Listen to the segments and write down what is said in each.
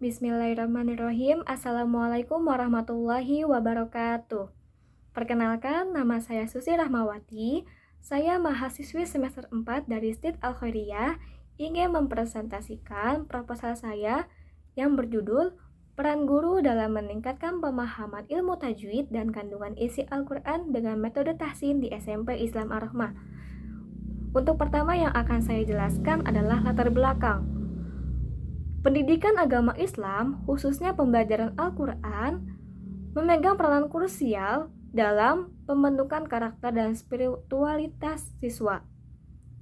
Bismillahirrahmanirrahim. Assalamualaikum warahmatullahi wabarakatuh. Perkenalkan, nama saya Susi Rahmawati. Saya mahasiswi semester 4 dari STIT Al-Khairiyah ingin mempresentasikan proposal saya yang berjudul Peran Guru dalam Meningkatkan Pemahaman Ilmu Tajwid dan Kandungan Isi Al-Quran dengan Metode Tahsin di SMP Islam Ar-Rahmah. Untuk pertama yang akan saya jelaskan adalah latar belakang. Pendidikan agama Islam, khususnya pembelajaran Al-Quran, memegang peranan krusial dalam pembentukan karakter dan spiritualitas siswa.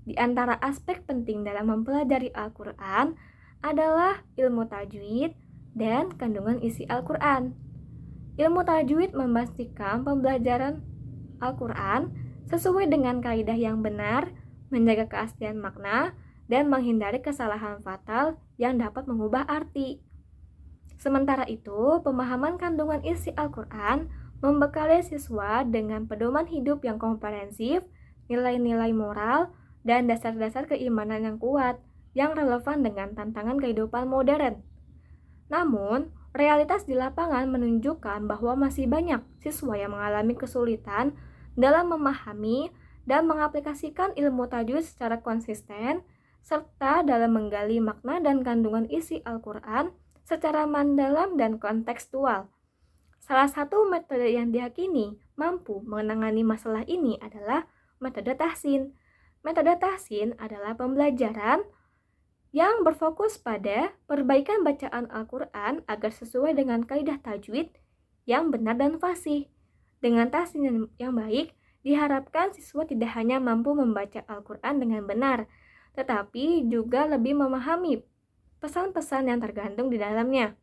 Di antara aspek penting dalam mempelajari Al-Quran adalah ilmu tajwid dan kandungan isi Al-Quran. Ilmu tajwid memastikan pembelajaran Al-Quran sesuai dengan kaidah yang benar, menjaga keaslian makna, dan menghindari kesalahan fatal yang dapat mengubah arti. Sementara itu, pemahaman kandungan isi Al-Quran membekali siswa dengan pedoman hidup yang komprehensif, nilai-nilai moral, dan dasar-dasar keimanan yang kuat, yang relevan dengan tantangan kehidupan modern. Namun, realitas di lapangan menunjukkan bahwa masih banyak siswa yang mengalami kesulitan dalam memahami dan mengaplikasikan ilmu tajwid secara konsisten, serta dalam menggali makna dan kandungan isi Al-Quran secara mendalam dan kontekstual. Salah satu metode yang diyakini mampu menangani masalah ini adalah metode tahsin. Metode tahsin adalah pembelajaran yang berfokus pada perbaikan bacaan Al-Quran agar sesuai dengan kaidah tajwid yang benar dan fasih. Dengan tahsin yang baik, diharapkan siswa tidak hanya mampu membaca Al-Quran dengan benar, tetapi juga lebih memahami pesan-pesan yang tergantung di dalamnya.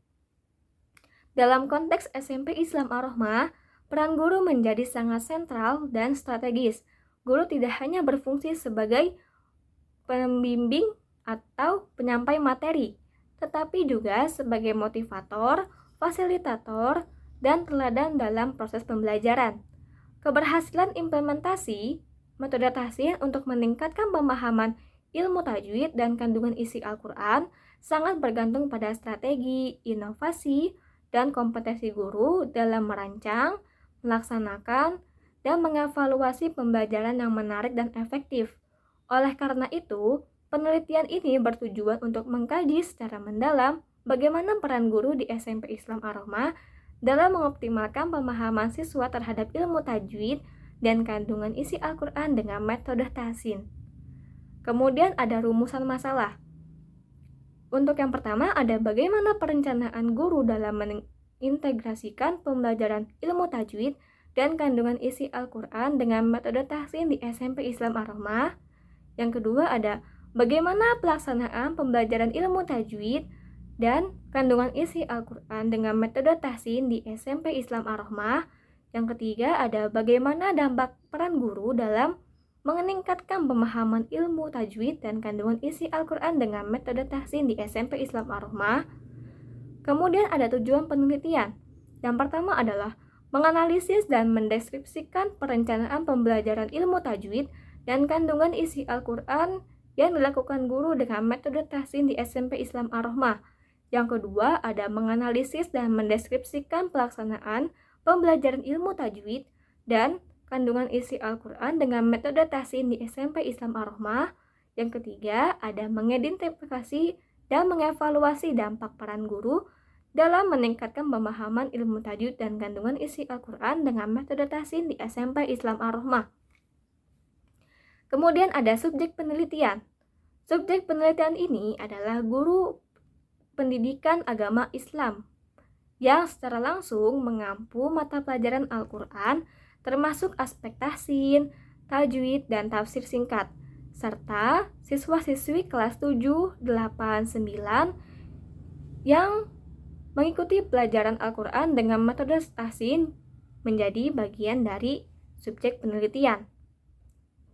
Dalam konteks SMP Islam Ar-Rahmah, peran guru menjadi sangat sentral dan strategis. Guru tidak hanya berfungsi sebagai pembimbing atau penyampai materi, tetapi juga sebagai motivator, fasilitator, dan teladan dalam proses pembelajaran. Keberhasilan implementasi metode tahsin untuk meningkatkan pemahaman ilmu tajwid dan kandungan isi Al-Quran sangat bergantung pada strategi, inovasi, dan kompetensi guru dalam merancang, melaksanakan, dan mengevaluasi pembelajaran yang menarik dan efektif. Oleh karena itu, penelitian ini bertujuan untuk mengkaji secara mendalam bagaimana peran guru di SMP Islam Ar-Rahmah dalam mengoptimalkan pemahaman siswa terhadap ilmu tajwid dan kandungan isi Al-Quran dengan metode tahsin. Kemudian ada rumusan masalah. Untuk yang pertama ada bagaimana perencanaan guru dalam mengintegrasikan pembelajaran ilmu tajwid dan kandungan isi Al-Quran dengan metode tahsin di SMP Islam Ar-Rahmah. Yang kedua ada bagaimana pelaksanaan pembelajaran ilmu tajwid dan kandungan isi Al-Quran dengan metode tahsin di SMP Islam Ar-Rahmah. Yang ketiga ada bagaimana dampak peran guru dalam meningkatkan pemahaman ilmu tajwid dan kandungan isi Al-Quran dengan metode tahsin di SMP Islam Ar-Rahmah. Kemudian ada tujuan penelitian. Yang pertama adalah menganalisis dan mendeskripsikan perencanaan pembelajaran ilmu tajwid dan kandungan isi Al-Quran yang dilakukan guru dengan metode tahsin di SMP Islam Ar-Rahmah. Yang kedua ada menganalisis dan mendeskripsikan pelaksanaan pembelajaran ilmu tajwid dan kandungan isi Al-Quran dengan metode tahsin di SMP Islam Ar-Rahmah. Yang ketiga, ada mengidentifikasi dan mengevaluasi dampak peran guru dalam meningkatkan pemahaman ilmu tajwid dan kandungan isi Al-Quran dengan metode tahsin di SMP Islam Ar-Rahmah. Kemudian ada subjek penelitian. Subjek penelitian ini adalah guru pendidikan agama Islam yang secara langsung mengampu mata pelajaran Al-Quran termasuk aspek tahsin, tajwid, dan tafsir singkat, serta siswa-siswi kelas 7, 8, 9 yang mengikuti pelajaran Al-Quran dengan metode tahsin menjadi bagian dari subjek penelitian.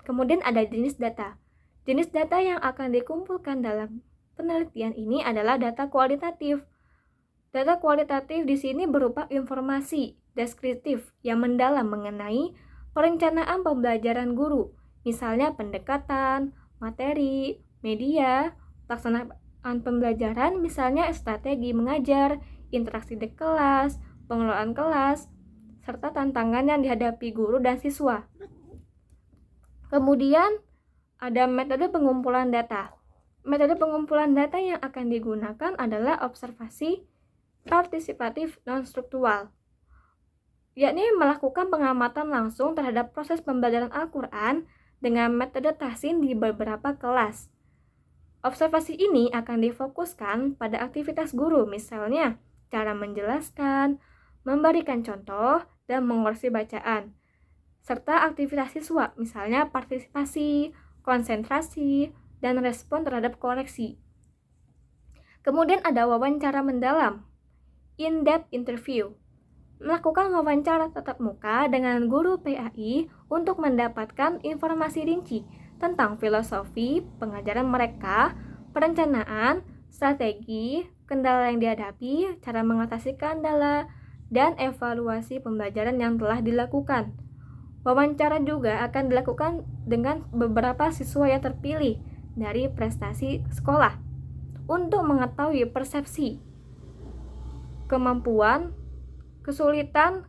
Kemudian ada jenis data. Jenis data yang akan dikumpulkan dalam penelitian ini adalah data kualitatif. Data kualitatif di sini berupa informasi deskriptif yang mendalam mengenai perencanaan pembelajaran guru, misalnya pendekatan, materi, media, pembelajaran, misalnya strategi mengajar, interaksi di kelas, pengelolaan kelas, serta tantangan yang dihadapi guru dan siswa. Kemudian ada metode pengumpulan data. Metode pengumpulan data yang akan digunakan adalah observasi partisipatif non-struktural, yakni melakukan pengamatan langsung terhadap proses pembelajaran Al-Quran dengan metode tahsin di beberapa kelas. Observasi ini akan difokuskan pada aktivitas guru, misalnya cara menjelaskan, memberikan contoh, dan mengoreksi bacaan, serta aktivitas siswa, misalnya partisipasi, konsentrasi, dan respon terhadap koreksi. Kemudian ada wawancara mendalam, in-depth interview. Melakukan wawancara tatap muka dengan guru PAI untuk mendapatkan informasi rinci tentang filosofi pengajaran mereka, perencanaan, strategi, kendala yang dihadapi, cara mengatasi kendala, dan evaluasi pembelajaran yang telah dilakukan. Wawancara juga akan dilakukan dengan beberapa siswa yang terpilih dari prestasi sekolah untuk mengetahui persepsi, kemampuan, kesulitan,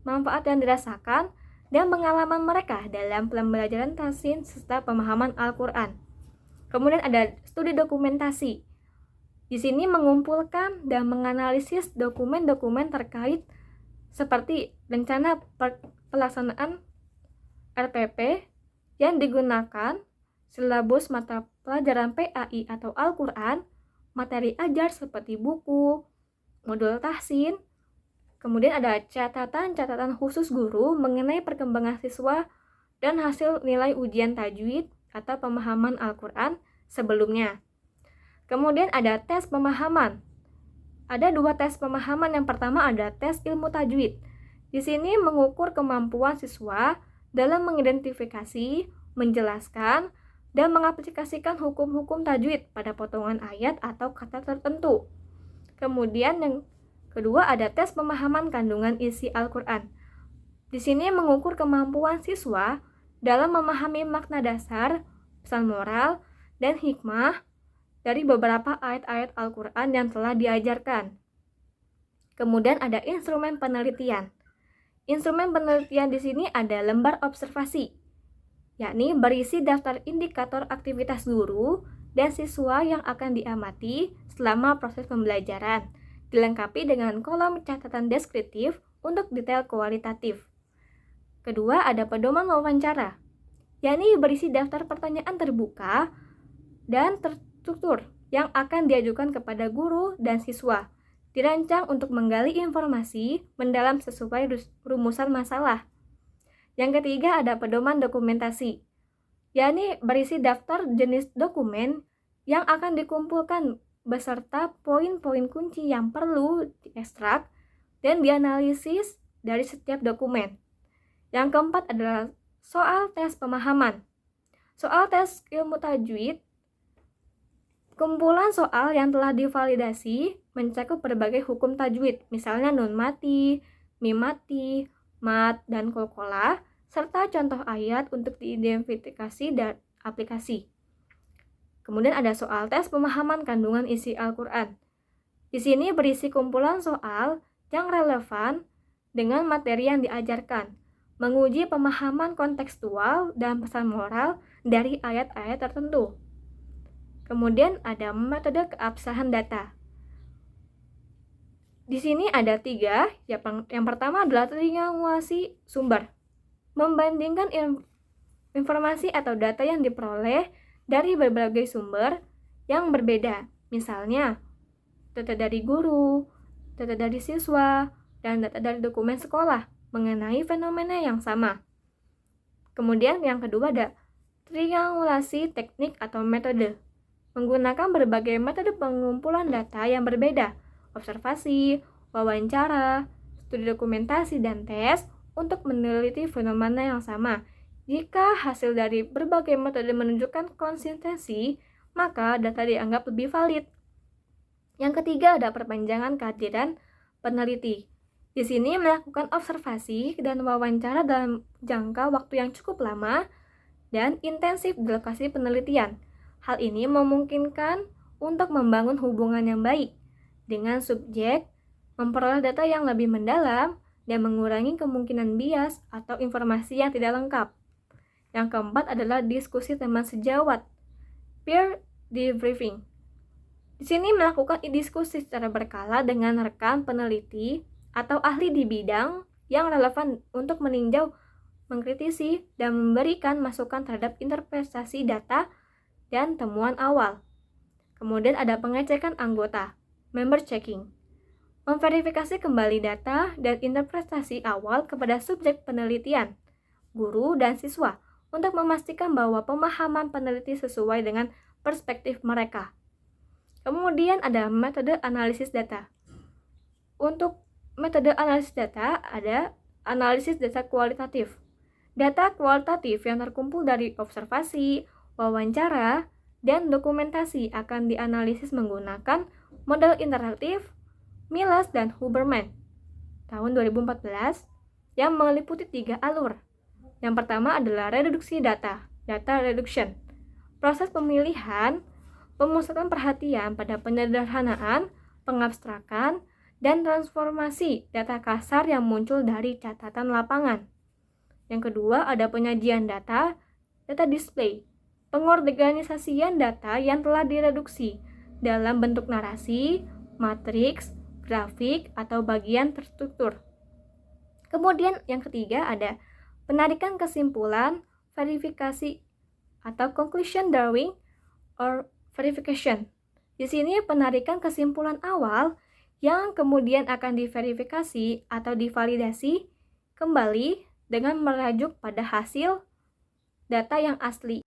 manfaat yang dirasakan, dan pengalaman mereka dalam pembelajaran tahsin serta pemahaman Al-Quran. Kemudian ada studi dokumentasi. Di sini mengumpulkan dan menganalisis dokumen-dokumen terkait seperti rencana pelaksanaan RPP yang digunakan, silabus mata pelajaran PAI atau Al-Quran, materi ajar seperti buku, modul tahsin, kemudian ada catatan-catatan khusus guru mengenai perkembangan siswa dan hasil nilai ujian tajwid atau pemahaman Al-Quran sebelumnya. Kemudian ada tes pemahaman. Ada 2 tes pemahaman. Yang pertama ada tes ilmu tajwid. Di sini mengukur kemampuan siswa dalam mengidentifikasi, menjelaskan, dan mengaplikasikan hukum-hukum tajwid pada potongan ayat atau kata tertentu. Kemudian yang kedua ada tes pemahaman kandungan isi Al-Quran. Di sini mengukur kemampuan siswa dalam memahami makna dasar, pesan moral, dan hikmah dari beberapa ayat-ayat Al-Quran yang telah diajarkan. Kemudian ada instrumen penelitian. Instrumen penelitian di sini ada lembar observasi, yakni berisi daftar indikator aktivitas guru dan siswa yang akan diamati selama proses pembelajaran, dilengkapi dengan kolom catatan deskriptif untuk detail kualitatif. Kedua, ada pedoman wawancara, yakni berisi daftar pertanyaan terbuka dan terstruktur yang akan diajukan kepada guru dan siswa, dirancang untuk menggali informasi mendalam sesuai rumusan masalah. Yang ketiga ada pedoman dokumentasi, yakni berisi daftar jenis dokumen yang akan dikumpulkan beserta poin-poin kunci yang perlu diekstrak dan dianalisis dari setiap dokumen. Yang keempat adalah soal tes pemahaman. Soal tes ilmu tajwid, kumpulan soal yang telah divalidasi mencakup berbagai hukum tajwid, misalnya nun mati, mim mati, mat, dan qalqalah, serta contoh ayat untuk diidentifikasi dan aplikasi. Kemudian ada soal tes pemahaman kandungan isi Al-Quran. Di sini berisi kumpulan soal yang relevan dengan materi yang diajarkan, menguji pemahaman kontekstual dan pesan moral dari ayat-ayat tertentu. Kemudian ada metode keabsahan data. Di sini ada 3. Yang pertama adalah triangulasi sumber. Membandingkan informasi atau data yang diperoleh dari berbagai sumber yang berbeda. Misalnya, data dari guru, data dari siswa, dan data dari dokumen sekolah mengenai fenomena yang sama. Kemudian yang kedua ada triangulasi teknik atau metode. Menggunakan berbagai metode pengumpulan data yang berbeda, observasi, wawancara, studi dokumentasi, dan tes untuk meneliti fenomena yang sama. Jika hasil dari berbagai metode menunjukkan konsistensi, maka data dianggap lebih valid. Yang ketiga ada perpanjangan kehadiran peneliti. Di sini melakukan observasi dan wawancara dalam jangka waktu yang cukup lama dan intensif di lokasi penelitian. Hal ini memungkinkan untuk membangun hubungan yang baik dengan subjek, memperoleh data yang lebih mendalam, dan mengurangi kemungkinan bias atau informasi yang tidak lengkap. Yang keempat adalah diskusi teman sejawat, peer debriefing. Di sini melakukan diskusi secara berkala dengan rekan peneliti atau ahli di bidang yang relevan untuk meninjau, mengkritisi, dan memberikan masukan terhadap interpretasi data dan temuan awal. Kemudian ada pengecekan anggota, member checking. Memverifikasi kembali data dan interpretasi awal kepada subjek penelitian, guru, dan siswa untuk memastikan bahwa pemahaman peneliti sesuai dengan perspektif mereka. Kemudian ada metode analisis data. Untuk metode analisis data ada analisis data kualitatif. Data kualitatif yang terkumpul dari observasi, wawancara, dan dokumentasi akan dianalisis menggunakan model interaktif Milas dan Huberman tahun 2014 yang meliputi 3 alur. Yang pertama adalah reduksi data, data reduction. Proses pemilihan, pemusatan perhatian pada penyederhanaan, pengabstrakan, dan transformasi data kasar yang muncul dari catatan lapangan. Yang kedua ada penyajian data, data display. Pengorganisasian data yang telah direduksi dalam bentuk narasi, matriks, grafik, atau bagian terstruktur. Kemudian yang ketiga ada penarikan kesimpulan, verifikasi, atau conclusion drawing or verification. Di sini penarikan kesimpulan awal yang kemudian akan diverifikasi atau divalidasi kembali dengan merujuk pada hasil data yang asli.